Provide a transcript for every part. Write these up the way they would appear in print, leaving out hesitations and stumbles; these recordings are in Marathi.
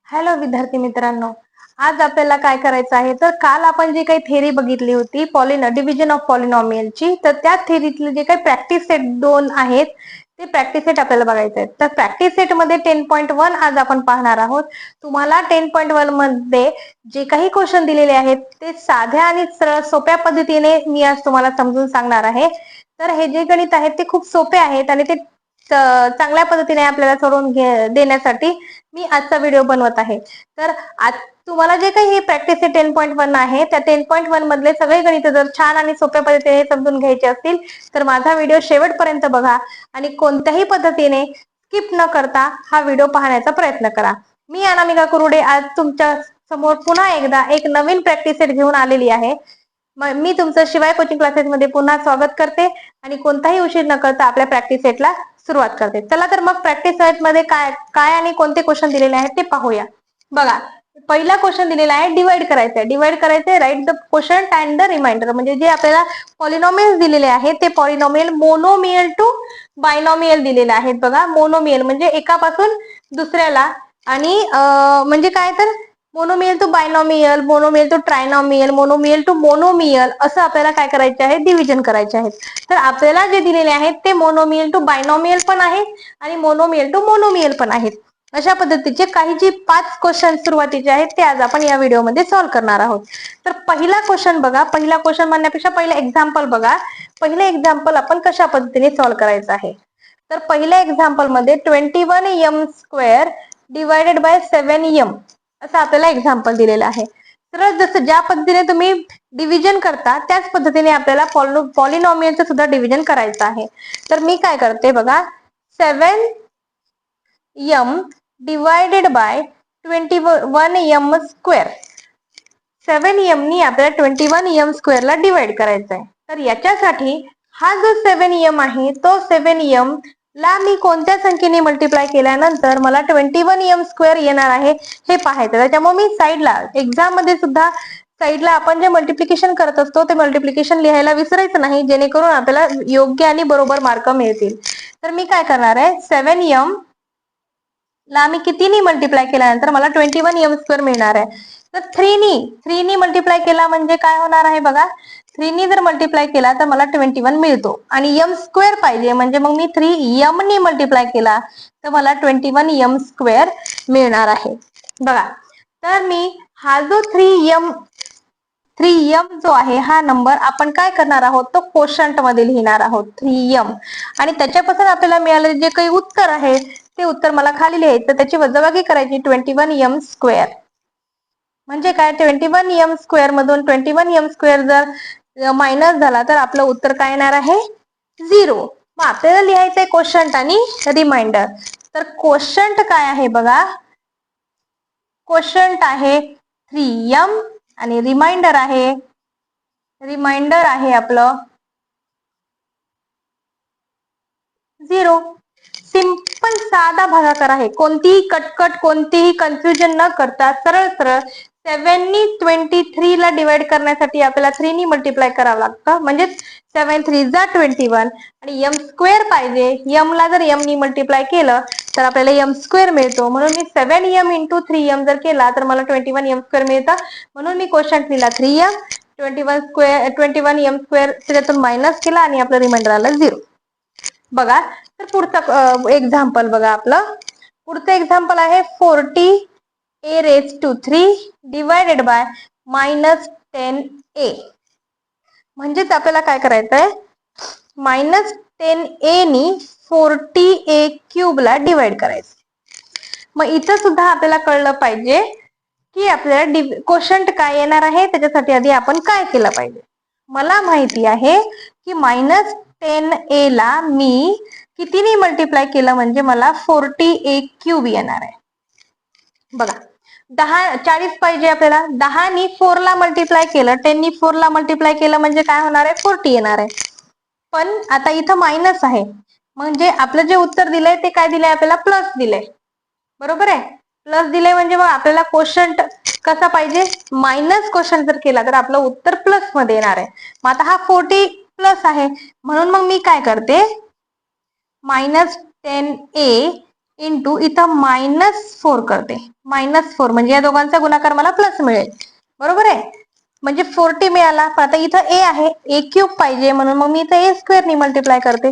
हॅलो विद्यार्थी मित्रांनो, आज आपल्याला काय करायचं आहे तर काल आपण जी काही थेरी बघितली होती डिव्हिजन ऑफ पॉलिनॉमियलची, तर त्या थेरीतले जे काही प्रॅक्टिस सेट 2 आहेत ते प्रॅक्टिस सेट आपल्याला बघायचे आहेत. तर प्रॅक्टिस सेट मध्ये 10.1 आज आपण पाहणार आहोत. तुम्हाला 10.1 मध्ये जे काही क्वेश्चन दिलेले आहेत ते साध्या आणि सरळ सोप्या पद्धतीने मी आज तुम्हाला समजून सांगणार आहे. तर हे जे गणित आहेत ते खूप सोपे आहेत आणि ते चांगल्या पद्धतीने आपल्याला सोडवून देण्यासाठी मी आजचा व्हिडिओ बनवत आहे. तर आज तुम्हाला जे काही हे प्रॅक्टिस 10.1 आहे त्या 10.1 मधले सगळे गणित जर छान आणि सोप्या पद्धतीने समजून घ्यायचे असतील तर माझा व्हिडिओ शेवटपर्यंत बघा आणि कोणत्याही पद्धतीने स्किप न करता हा व्हिडिओ पाहण्याचा प्रयत्न करा. मी अनामिका कुरुडे आज तुमच्या समोर पुन्हा एकदा एक नवीन प्रॅक्टिस सेट घेऊन आलेली आहे. मी तुमचं शिवाय कोचिंग क्लासेस मध्ये पुन्हा स्वागत करते आणि कोणताही उशीर न करता आपल्या प्रॅक्टिस सेटला सुरुवात करते. चला तर मग प्रॅक्टिस सेट मध्ये काय काय आणि कोणते क्वेश्चन दिलेले आहेत ते पाहूया. बघा, पहिला क्वेश्चन दिलेला आहे डिवाइड करायचं आहे. डिवाइड करायचंय, write the quotient and the remainder. म्हणजे जे आपल्याला पॉलिनॉमियल्स दिलेले आहेत ते पॉलिनॉमियल मोनोमियल टू बायनॉमियल दिलेले आहेत. बघा, मोनोमियल म्हणजे एकापासून दुसऱ्याला आणि म्हणजे काय तर monomial to binomial, monomial to trinomial, monomial to monomial असं आपल्याला काय करायचे आहे, डिव्हिजन करायचे आहेत. तर आपल्याला जे दिलेले आहेत ते मोनोमियल टू बायनॉमियल पण आहेत आणि मोनोमियल टू मोनोमियल पण आहेत. अशा पद्धतीचे काही जे 5 क्वेश्चन सुरुवातीचे आहेत ते आज आपण या व्हिडिओमध्ये सॉल्व्ह करणार आहोत. तर पहिला क्वेश्चन बघा, पहिला क्वेश्चन म्हणण्यापेक्षा पहिला एक्झाम्पल बघा. पहिलं एक्झाम्पल आपण कशा पद्धतीने सॉल्व्ह करायचं आहे. तर पहिल्या एक्झाम्पल मध्ये 21m² डिवायडेड बाय 7m असं आपल्याला एक्झाम्पल दिलेलं आहे. तर जसं ज्या पद्धतीने तुम्ही डिव्हिजन करता त्याच पद्धतीने आपल्याला पॉलिनॉमियलचं सुद्धा डिव्हिजन करायचं आहे. तर मी काय करते बघा, 7m divided by 21m². 7m नी आपल्याला 21m² ला डिवाइड करायचा आहे. तर याच्यासाठी हा जो 7m आहे तो 7m ला मी कोणत्या संख्येने मल्टिप्लाय केल्यानंतर मला 21m² येणार आहे हे पाहायचं. त्याच्यामुळे मी साईडला एक्झाम मध्ये सुद्धा साईडला आपण जे मल्टिप्लिकेशन करत असतो ते मल्टिप्लिकेशन लिहायला विसरायचं नाही, जेणेकरून आपल्याला योग्य आणि बरोबर मार्क मिळतील. तर मी काय करणार आहे, 7m ला मी कितीनी मल्टिप्लाय केल्यानंतर मला 21m² मिळणार आहे. तर 3 नी मल्टिप्लाय केला म्हणजे काय होणार आहे बघा, 3 नी जर मल्टिप्लाय केला तर मला 21 मिळतो आणि m² पाहिजे म्हणजे मग मी 3m नी मल्टिप्लाय केला तर मला 21m² मिळणार आहे. बघा, तर मी हा जो 3m जो आहे हा नंबर आपण काय करणार आहोत तो क्वोशंट मध्ये लिहिणार आहोत 3m आणि त्याच्यापासून आपल्याला मिळालेले जे काही उत्तर आहे ते उत्तर मला खाली लिहायचं, त्याची वजाबाकी करायची 21m². म्हणजे काय, 21m² मधून 21m² जर मायनस झाला तर आपलं उत्तर काय येणार आहे, 0. मग आपल्याला लिहायचंय क्वोशंट आणि रिमाइंडर. तर क्वोशंट काय आहे बघा, क्वोशंट आहे 3m आणि रिमाइंडर आहे आपलं 0. सिंपल साधा भागाकार आहे. कोणतीही कटकट कोणतीही कन्फ्युजन न करता सरळ सरळ 7 नी 23 ला डिवाइड करण्यासाठी आपल्याला 3 नी मल्टिप्लाय करावं लागतं. म्हणजे 7 3 जा 21 आणि m² पाहिजे. m ला जर m नी मल्टिप्लाय केलं तर आपल्याला m² मिळतो. म्हणून मी 7m × 3m जर केला तर मला 21m² मिळतं. म्हणून मी क्वोशंट लिहिला 3m, 21m² त्याच्यातून मायनस केला आणि आपलं रिमाइंडर आलं 0. बघा, तर पुढचं एक्झाम्पल बघा. आपलं पुढचं एक्झाम्पल आहे 40a³ डिवायडेड बाय -10a. म्हणजेच आपल्याला काय करायचंय, -10a नी 40a³ ला डिवाइड करायचं. मग इथं सुद्धा आपल्याला कळलं पाहिजे की आपल्याला क्वोशंट काय येणार आहे, त्याच्यासाठी आधी आपण काय केलं पाहिजे. मला माहिती आहे की -10a ला मी कितीने मल्टिप्लाय केलं म्हणजे मला 40a³ येणार आहे. बघा, 40 पाहिजे आपल्याला. 10 नी 4 ला मल्टिप्लाय केलं, 10 नी 4 ला मल्टिप्लाय केलं म्हणजे काय होणार आहे, 40 येणार आहे. पण आता इथं मायनस आहे म्हणजे आपलं जे उत्तर दिलंय ते काय दिलंय आपल्याला, प्लस दिलंय. बरोबर आहे, प्लस दिलंय म्हणजे मग आपल्याला क्वोशंट कसा पाहिजे, मायनस क्वोशंट जर केला तर आपलं उत्तर प्लस मध्ये येणार आहे. मग आता हा 40 प्लस आहे म्हणून मग मी काय करते, -10a इंटू इथं -4 करते. -4 म्हणजे या दोघांचा गुणाकार मला प्लस मिळेल. बरोबर आहे. म्हणजे 40 मिळाला. पण आता इथं ए आहे, ए क्यूब पाहिजे, म्हणून मग मी इथं ए स्क्वेअर नी मल्टिप्लाय करते.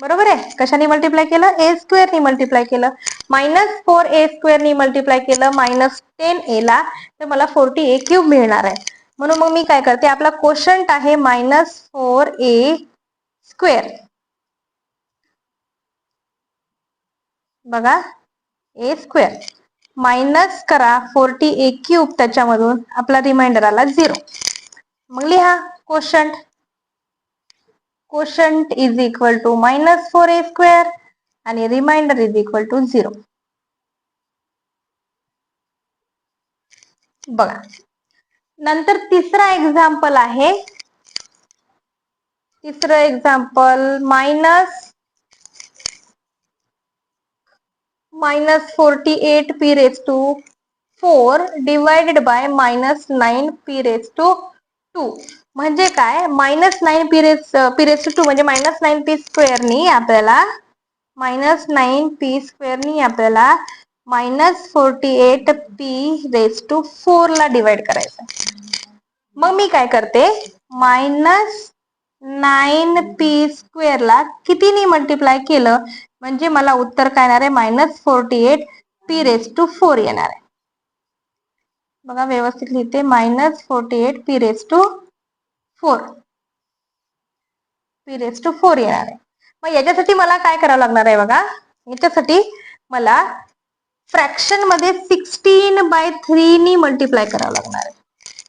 बरोबर आहे. कशाने मल्टिप्लाय केलं? ए स्क्वेअर नी मल्टिप्लाय केलं. -4 ए स्क्वेअर नी मल्टिप्लाय केलं -10 ए ला, तर मला 40 ए क्यूब मिळणार आहे. म्हणून मग मी काय करते, आपला कोशंट आहे -4 ए स्क्वेअर. बघा, ए स्क्वेअर मायनस करा 40 ए क्यूब, त्याच्यामधून आपला रिमाइंडर आला 0. मग लिहा quotient. Quotient is equal to -4 A square आणि रिमाइंडर इज इक्वल टू 0. बघा, नंतर तिसरा एक्झाम्पल आहे. तिसरं example -48 p raised to 4 divided by -9 p raised to 2. म्हणजे काय? -9 p raised to 2 म्हणजे -9 p स्क्वेअरनी आपल्याला -9 p स्क्वेअरनी आपल्याला -48 p raised to 4 ला डिवाइड करायचं. मग मी काय करते, -9 p स्क्वेअरला कितीनी मल्टिप्लाय केलं म्हणजे मला उत्तर काय येणार आहे, -48 p raised to 4 येणार आहे. बघा, व्यवस्थित लिहिते, -48 p raised to 4 येणार आहे. मग याच्यासाठी मला काय करावं लागणार आहे बघा, याच्यासाठी मला फ्रॅक्शन मध्ये 16/3 नी मल्टिप्लाय करावं लागणार आहे.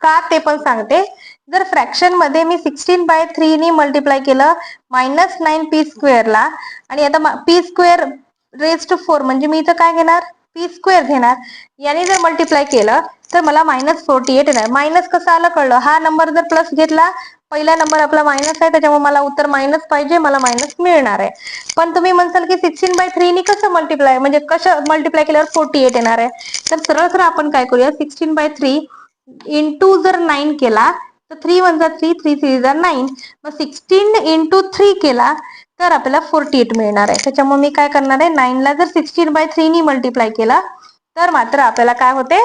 का ते पण सांगते. जर फ्रॅक्शन मध्ये मी 16/3 नी मल्टिप्लाय केलं -9 p स्क्वेअरला, आणि आता p स्क्वेअर रेज टू 4 म्हणजे मी इथं काय घेणार, p स्क्वेअर घेणार. याने जर मल्टिप्लाय केलं तर मला -48 येणार. मायनस कसं आलं कळलं. हा नंबर जर प्लस घेतला, पहिला नंबर आपला मायनस आहे, त्याच्यामुळे मला उत्तर मायनस पाहिजे, मला मायनस मिळणार आहे. पण तुम्ही म्हणसाल की 16/3 नी कसं मल्टिप्लाय, म्हणजे कसं मल्टिप्लाय केल्यावर 48 येणार आहे. तर सरळ सरळ आपण काय करूया, 16/3 इंटू जर 9 केला तर 3 1 जा 3, 3 3 जा 9. मग 16 इंटू 3 केला तर आपल्याला 48 मिळणार आहे. त्याच्यामुळे मी काय करणार आहे, 9 ला जर 16/3 नी मल्टिप्लाय केला तर मात्र आपल्याला काय होते,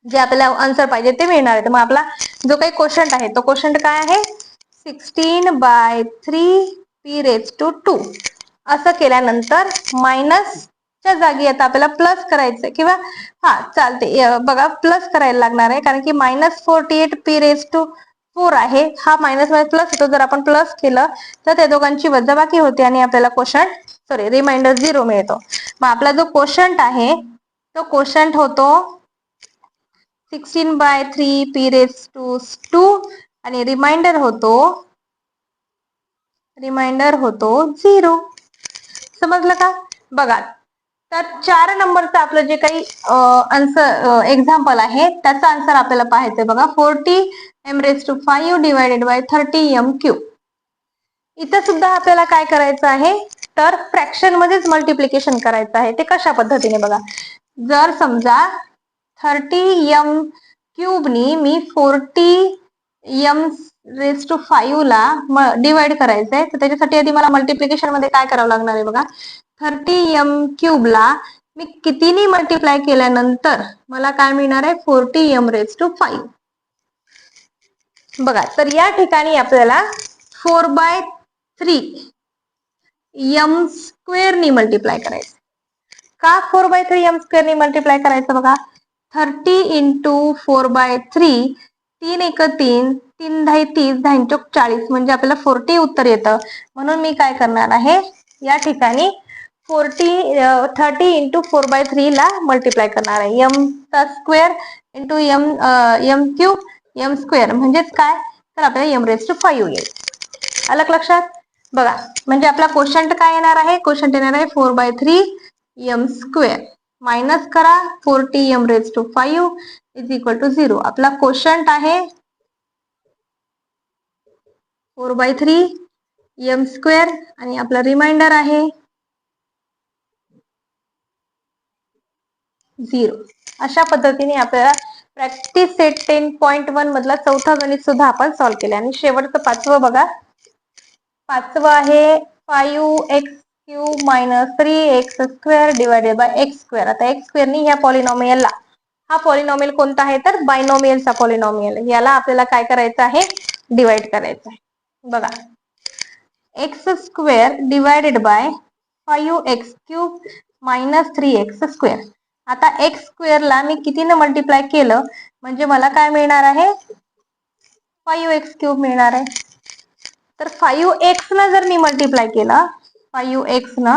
जे आपल्याला आन्सर पाहिजे ते मिळणार आहे. तर मग आपला जो काही क्वोशंट आहे तो क्वोशंट काय आहे, 16/3 p raised to 2. असं केल्यानंतर मायनसच्या जागी आता आपल्याला प्लस करायचं, किंवा चालते बघा, प्लस करायला लागणार आहे, कारण की -48 p raised to 4 आहे. हा मायनस मध्ये प्लस होतो. जर आपण प्लस केलं तर त्या दोघांची वजाबाकी होते आणि आपल्याला क्वोशंट रिमाइंडर 0 मिळतो. मग आपला जो क्वोशंट आहे तो क्वोशंट होतो 16/3 p raised to 2 आणि रिमाइंडर होतो 0. समजलं का? बघा, तर 4 नंबरचं आपलं जे काही आन्सर एक्झाम्पल आहे त्याचा आन्सर आपल्याला पाहायचंय. बघा, 40 m raised to 5 divided by 30 m cube. इथं सुद्धा आपल्याला काय करायचं आहे, तर फ्रॅक्शन मध्येच मल्टिप्लिकेशन करायचं आहे. ते कशा पद्धतीने बघा, जर समजा 30 m क्यूब नी मी 40 m raised to 5 ला डिवाइड करायचंय, तर त्याच्यासाठी आधी मला मल्टिप्लिकेशन मध्ये काय करावं लागणार आहे बघा, 30 m क्यूब ला मी कितीनी मल्टिप्लाय केल्यानंतर मला काय मिळणार आहे, 40 m raised to 5. बघा, तर या ठिकाणी आपल्याला 4/3 m स्क्वेअर नी मल्टिप्लाय करायचं. का 4/3 m स्क्वेअर नी मल्टिप्लाय करायचं? बघा, 30 इंटू 4/3, 3 1 3, 3 10 30, 10 चौक 40, म्हणजे आपल्याला 40 उत्तर येतं. म्हणून मी काय करणार आहे, या ठिकाणी 30 इंटू 4/3 ला मल्टिप्लाय करणार आहे. m चा square into m cube m square म्हणजेच काय, तर आपल्याला m raised to 5 येईल. आलं लक्षात? बघा, म्हणजे आपला क्वोशंट काय येणार आहे, क्वोशंट येणार आहे 4/3 m स्क्वेअर. मायनस करा 40 m raised to 5 is equal to 0. आपला क्वोशंट आहे 4/3 m स्क्वेअर आणि आपला रिमाइंडर आहे 0. अशा पद्धतीने आपल्याला प्रॅक्टिस सेट 10.1 मधला चौथा गणित सुद्धा आपण सॉल्व्ह केला. आणि शेवटचं 5वं बघा, 5वं आहे 5x cube minus 3x² divided by x². आता x² नी ह्या पॉलिनॉमियलला, हा पॉलिनॉमियल कोणता आहे तर बायनॉमियलचा पॉलिनॉमियल, याला आपल्याला काय करायचं आहे डिवाइड करायचं आहे. बघा x² divided by 5x³ minus 3x². आता x² ला मी कितीने मल्टिप्लाय केलं म्हणजे मला काय मिळणार आहे 5x³ मिळणार आहे. तर 5x न जर मी मल्टिप्लाय केला 5x न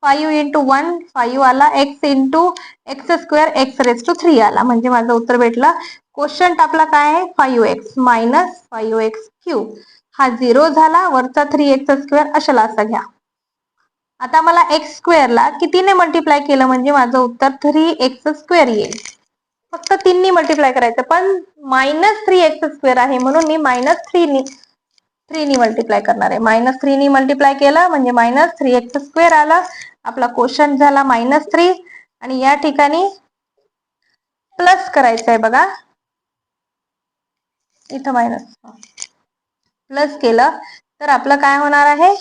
5 इंटू 1 5 आला, x इंटू x² x⁻³ आला, म्हणजे माझं उत्तर भेटलं. क्वोशंट आपला काय आहे 5x मायनस 5x³. हा 0 झाला, वरचा 3x² अशाला असा घ्या. आता मला x² ला कितीने मल्टिप्लाय केलं म्हणजे माझं उत्तर 3x² येईल. फक्त 3 नी मल्टिप्लाय करायचं, पण -3x² आहे म्हणून मी -3 नी मल्टिप्लाय करणार आहे. -3 नी मल्टिप्लाय केलं म्हणजे -3x² आला. आपला क्वोशंट झाला -3 आणि या ठिकाणी प्लस करायचं आहे. बघा इथं मायनस, प्लस केलं तर आपलं काय होणार आहे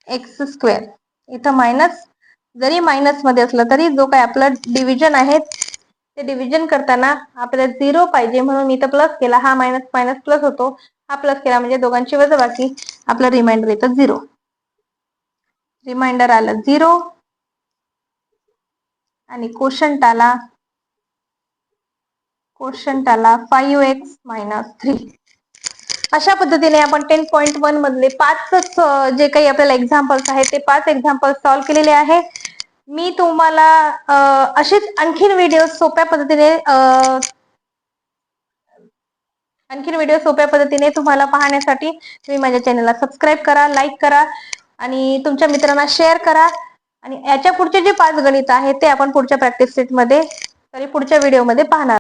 x². इथं मायनस, जरी मायनस मध्ये असलं तरी जो काय आपलं डिव्हिजन आहे ते डिव्हिजन करताना आपल्याला 0 पाहिजे म्हणून मी इथं प्लस केला. हा मायनस मायनस प्लस होतो, हा प्लस केला म्हणजे दोघांची वजाबाकी, आपलं रिमाइंडर येतं 0. रिमाइंडर आलं 0 आणि क्वोशंट आला 5x - 3. अशा पद्धतीने आपण 10.1 मधले 5 जे काही आपल्याला एक्झाम्पल्स आहेत ते 5 एक्झाम्पल्स सॉल्व्ह केलेले आहे. मी तुम्हाला अशीच आणखीन व्हिडिओ सोप्या पद्धतीने तुम्हाला पाहण्यासाठी तुम्ही माझ्या चॅनलला सबस्क्राईब करा, लाईक करा आणि तुमच्या मित्रांना शेअर करा. आणि याच्या पुढचे जे 5 गणित आहेत ते आपण पुढच्या प्रॅक्टिस सेटमध्ये पुढच्या व्हिडिओमध्ये पाहणार.